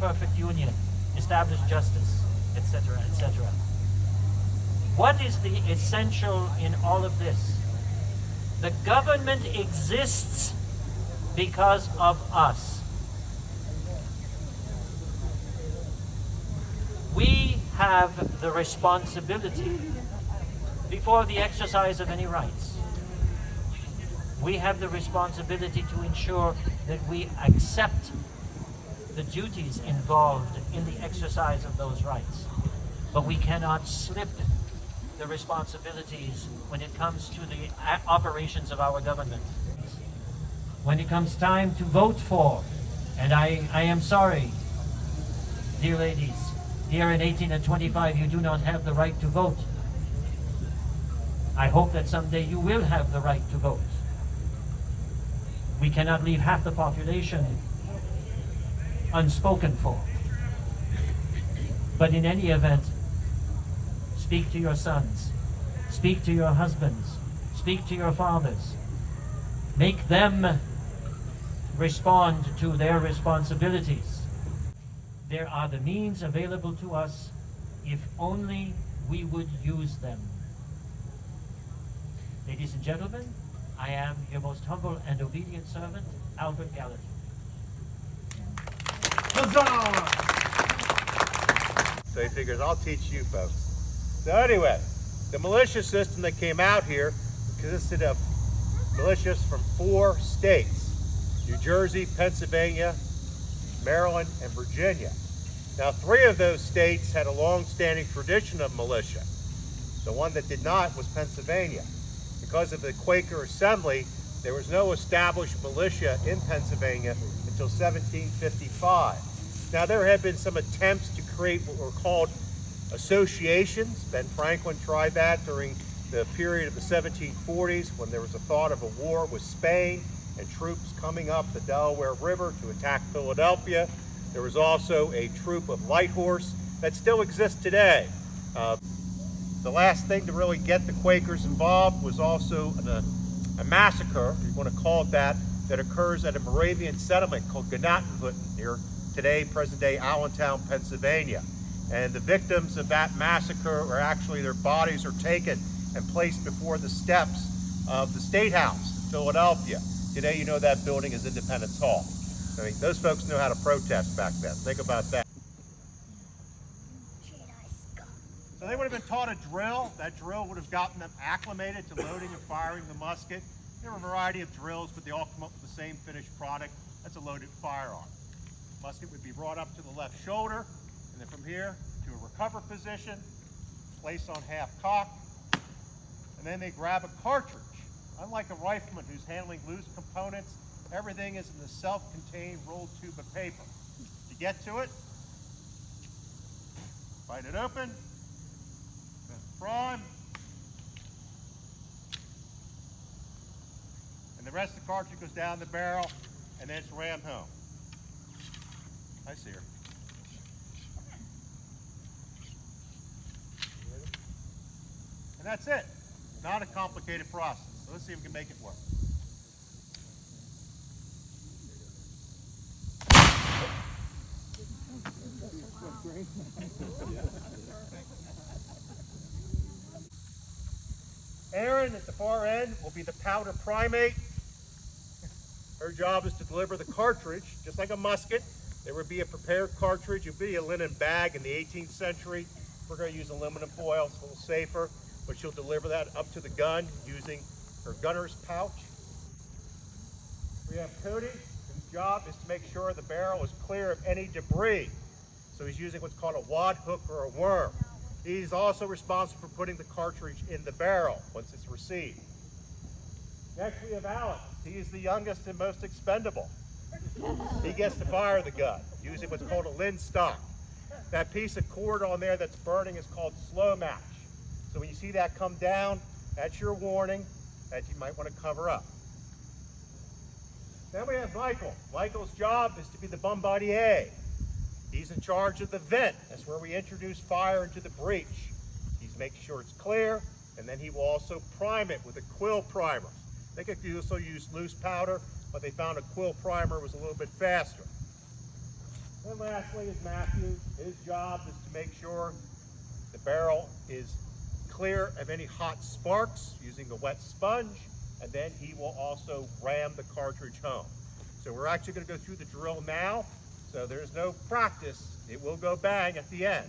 perfect union, establish justice, etc., etc. What is the essential in all of this? The government exists because of us. We have the responsibility before the exercise of any rights. We have the responsibility to ensure that we accept the duties involved in the exercise of those rights. But we cannot slip the responsibilities when it comes to the operations of our government. When it comes time to vote for, and I am sorry, dear ladies, here at 18 and 25 you do not have the right to vote. I hope that someday you will have the right to vote. We cannot leave half the population unspoken for. But in any event, speak to your sons, speak to your husbands, speak to your fathers. Make them respond to their responsibilities. There are the means available to us if only we would use them. Ladies and gentlemen, I am your most humble and obedient servant, Albert Gallatin. Huzzah! So he figures, I'll teach you folks. So anyway, the militia system that came out here consisted of militias from 4 states: New Jersey, Pennsylvania, Maryland, and Virginia. Now 3 of those states had a long-standing tradition of militia. The one that did not was Pennsylvania. Because of the Quaker Assembly, there was no established militia in Pennsylvania until 1755. Now there had been some attempts to create what were called associations. Ben Franklin tried that during the period of the 1740s when there was a thought of a war with Spain and troops coming up the Delaware River to attack Philadelphia. There was also a troop of light horse that still exists today. The last thing to really get the Quakers involved was also a massacre, if you want to call it that occurs at a Moravian settlement called Gallatin near today, present-day Allentown, Pennsylvania. And the victims of that massacre are actually, their bodies are taken and placed before the steps of the State House in Philadelphia. Today, you know that building is Independence Hall. I mean, those folks knew how to protest back then. Think about that. So they would have been taught a drill. That drill would have gotten them acclimated to loading and firing the musket. There were a variety of drills, but they all come up with the same finished product. That's a loaded firearm. Musket would be brought up to the left shoulder, and then from here to a recover position, placed on half cock, and then they grab a cartridge. Unlike a rifleman who's handling loose components, everything is in the self-contained rolled tube of paper. To get to it, bite it open, then prime, and the rest of the cartridge goes down the barrel, and then it's rammed home. I see her. And that's it. Not a complicated process. So let's see if we can make it work. Erin at the far end will be the powder primate. Her job is to deliver the cartridge, just like a musket. There would be a prepared cartridge. It would be a linen bag in the 18th century. We're going to use aluminum foil. It's a little safer, but she'll deliver that up to the gun using her gunner's pouch. We have Cody, whose job is to make sure the barrel is clear of any debris. So he's using what's called a wad hook or a worm. He's also responsible for putting the cartridge in the barrel once it's received. Next we have Alex. He is the youngest and most expendable. He gets to fire the gun using what's called a Lynn stock. That piece of cord on there that's burning is called slow match. So when you see that come down, that's your warning that you might want to cover up. Then we have Michael. Michael's job is to be the bombardier. He's in charge of the vent. That's where we introduce fire into the breech. He's making sure it's clear, and then he will also prime it with a quill primer. They could also use loose powder, but they found a quill primer was a little bit faster. And lastly is Matthew. His job is to make sure the barrel is clear of any hot sparks using a wet sponge, and then he will also ram the cartridge home. So we're actually going to go through the drill now, so there's no practice. It will go bang at the end.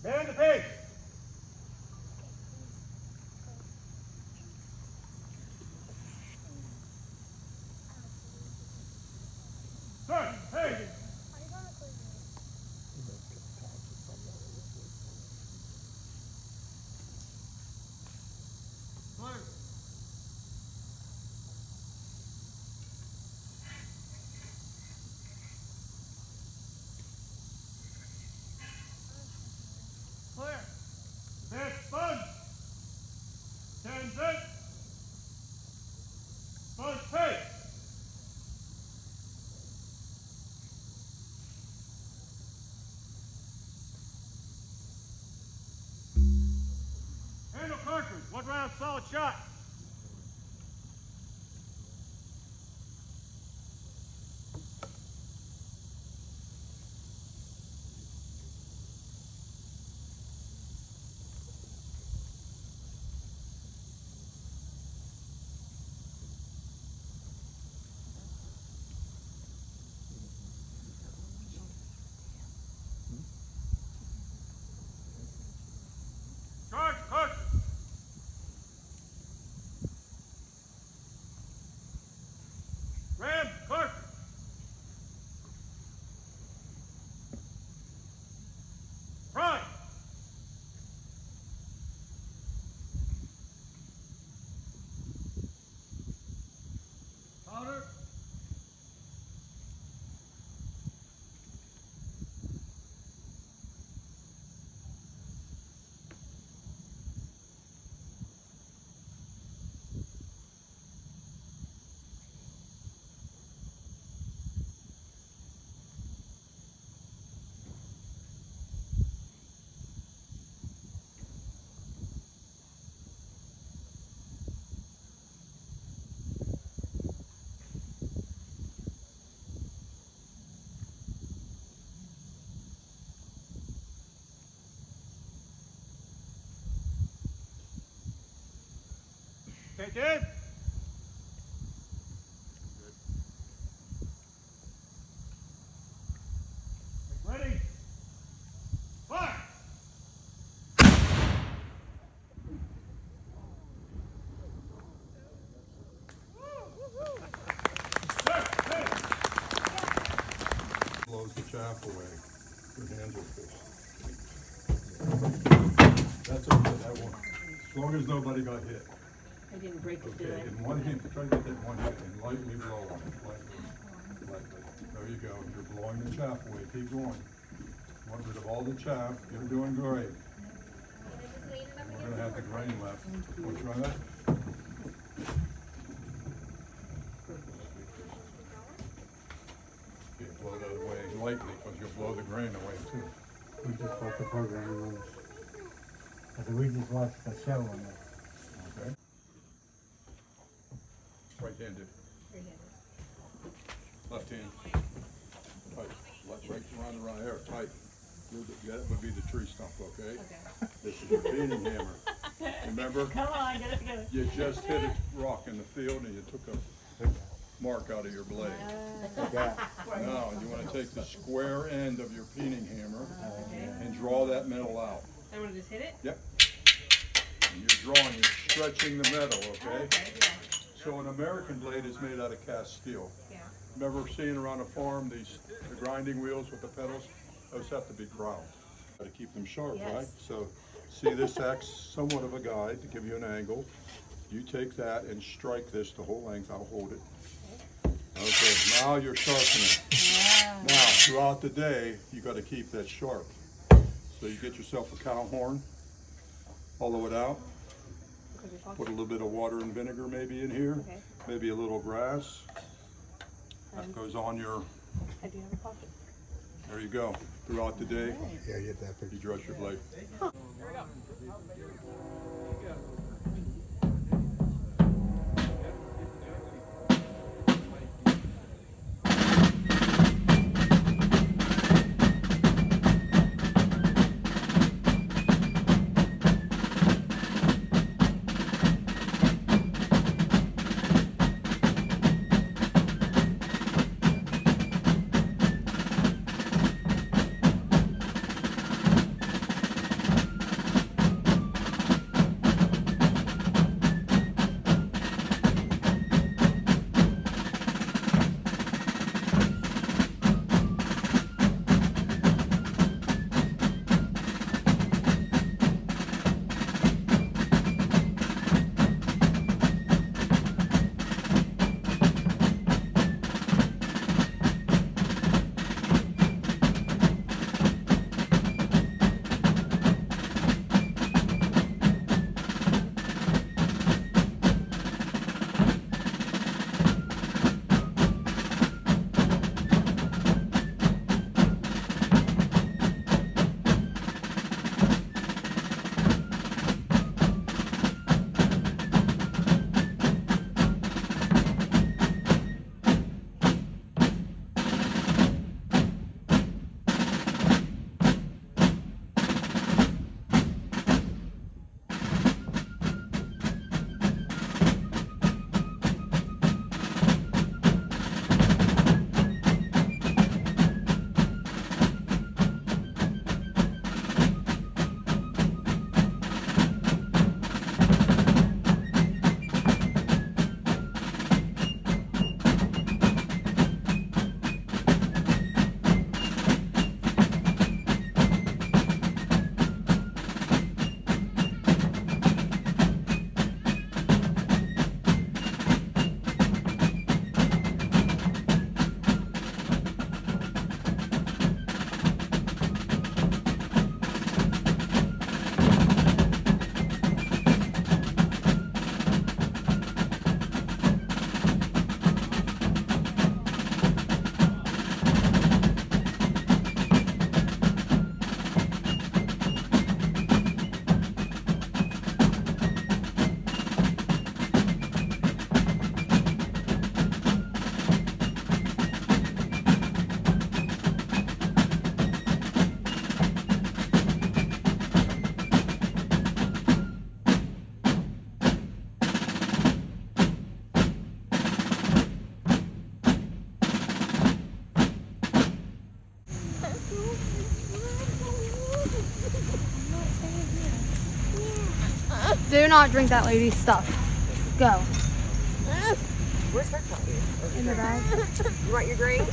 Man the pace! Turn, hey! Clear. Big sponge. Tangent. Sponge pace. Handle cartridge. 1 round solid shot. Charge cartridge. Ram cartridge. Prime. Powder. Take in. Ready. Fire. Blows the chaff away. Your hands are fixed. That's okay, that won't. As long as nobody got hit. I didn't break it, did Okay, I? in one hand, try to get that in one hand and lightly blow on it, lightly. There you go, you're blowing the chaff away, keep going. Want rid of all the chaff, you're doing great. We're gonna have the grain left. Wanna try that? Okay, blow that away lightly, because you'll blow the grain away too. We just watched the program on this. I said, we just watched the show on this. Okay. Right-handed. Left hand. Tight. Right around the right here. Tight. That would be the tree stump, okay? This is your beating hammer. Remember? Come on, get it together. You just hit a rock in the field and you took a mark out of your blade. Now, you want to take the square end of your peening hammer and draw that metal out. I want to just hit it? Yep. And you're drawing, you're stretching the metal, okay? Yeah. So an American blade is made out of cast steel. Yeah. Remember seeing around a farm the grinding wheels with the pedals? Those have to be ground. Got to keep them sharp, Yes. right? So see, this acts somewhat of a guide to give you an angle. You take that and strike this the whole length. I'll hold it. Okay, now you're sharpening. Yeah. Now, throughout the day, you got to keep that sharp. So you get yourself a cow horn, hollow it out, put a little bit of water and vinegar maybe in here, Okay. maybe a little grass. That goes on your, I do have a pocket. there you go. Throughout the day, Yeah, you get that picture. you dress your blade. Do not drink that lady's stuff. Go. Where's her coffee? In the bag. You want your drink? I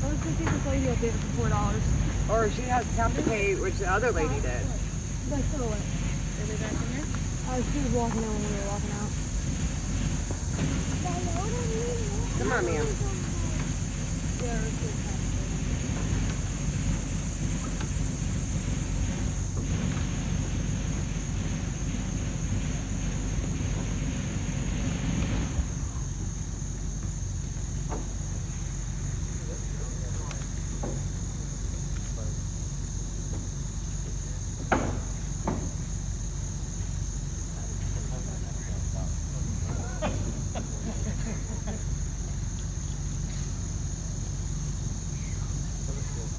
was gonna see this lady will give it for $4. Or she has to have to pay, which the other lady did. Like, throw it. Are they back in here? She was walking out when we were walking out. Come on, ma'am. Yeah,